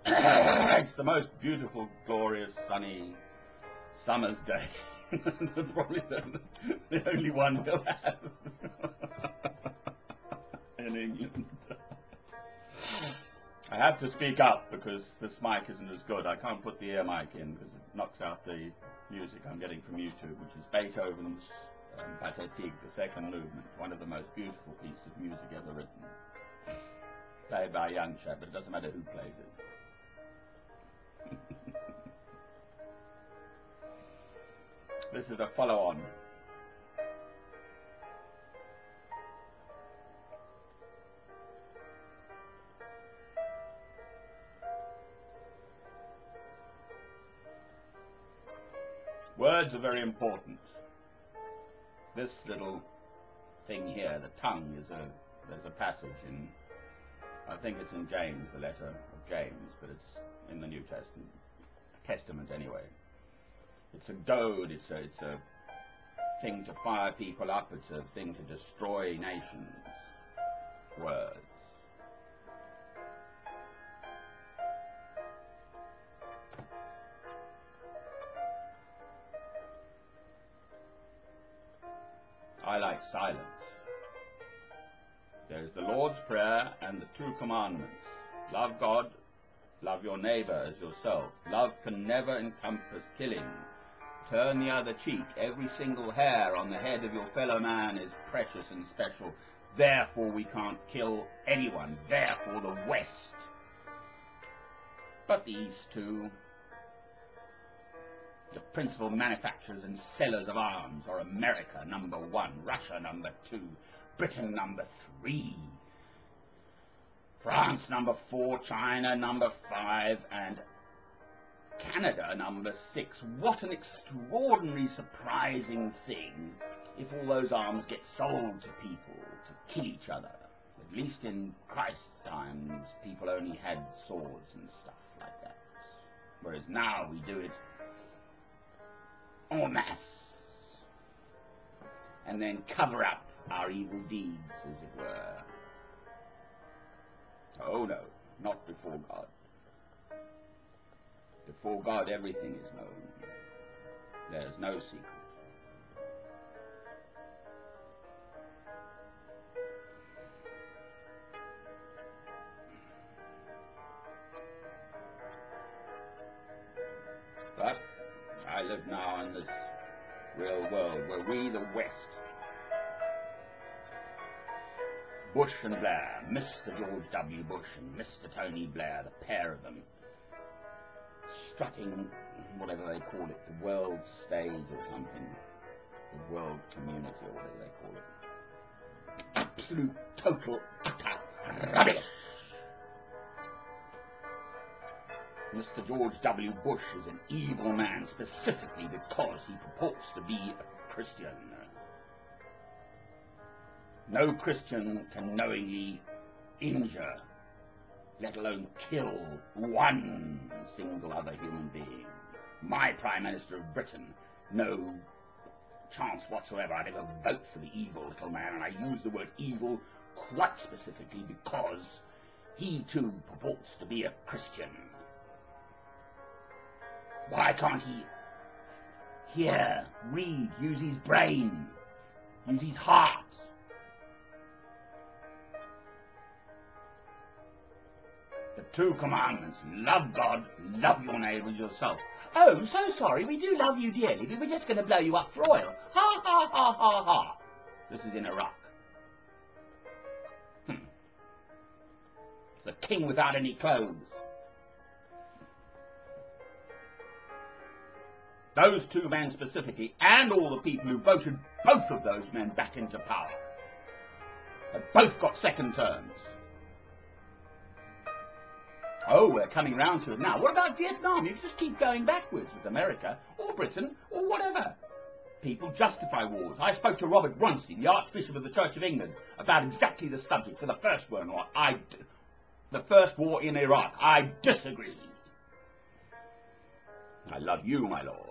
It's the most beautiful, glorious, sunny summer's day. Probably the only one we'll have in England. I have to speak up because this mic isn't as good. I can't put the ear mic in because it knocks out the music I'm getting from YouTube, which is Beethoven's Pathetique, the second movement, one of the most beautiful pieces of music ever written. Played by a young chap, but it doesn't matter who plays it. This is a follow-on. Words are very important. This little thing here, the tongue, there's a passage in, I think it's in James, the letter of James, but it's in the New Testament anyway. It's a goad, it's a thing to fire people up, it's a thing to destroy nations. Words. I like silence. There's the Lord's Prayer and the two commandments. Love God, love your neighbor as yourself. Love can never encompass killing. Turn the other cheek. Every single hair on the head of your fellow man is precious and special. Therefore we can't kill anyone. Therefore the West. But the East too. The principal manufacturers and sellers of arms are America number 1, Russia number 2, Britain number 3, France number 4, China number 5, and Canada number 6. What an extraordinary, surprising thing if all those arms get sold to people to kill each other. At least in Christ's times, people only had swords and stuff like that. Whereas now we do it en masse, and then cover up our evil deeds, as it were. Oh no, not before God. Before God everything is known. There's no secret. But I live now in this real world where we, the West, Bush and Blair, Mr. George W. Bush and Mr. Tony Blair, the pair of them, strutting, whatever they call it, the world stage or something, the world community or whatever they call it. Absolute, total, utter rubbish. Mr. George W. Bush is an evil man specifically because he purports to be a Christian. No Christian can knowingly injure, let alone kill, one single other human being. My Prime Minister of Britain, no chance whatsoever I'd ever vote for the evil little man, and I use the word evil quite specifically because he too purports to be a Christian. Why can't he hear, read, use his brain, use his heart? The two commandments, love God, love your neighbour as yourself. Oh, so sorry, we do love you dearly, we were just going to blow you up for oil. Ha, ha, ha, ha, ha. This is in Iraq. It's a king without any clothes. Those two men specifically, and all the people who voted both of those men back into power, have both got second terms. Oh, we're coming round to it now. What about Vietnam? You just keep going backwards with America, or Britain, or whatever. People justify wars. I spoke to Robert Bronstein, the Archbishop of the Church of England, about exactly the subject for the first war in Iraq. I disagree. I love you, my lord.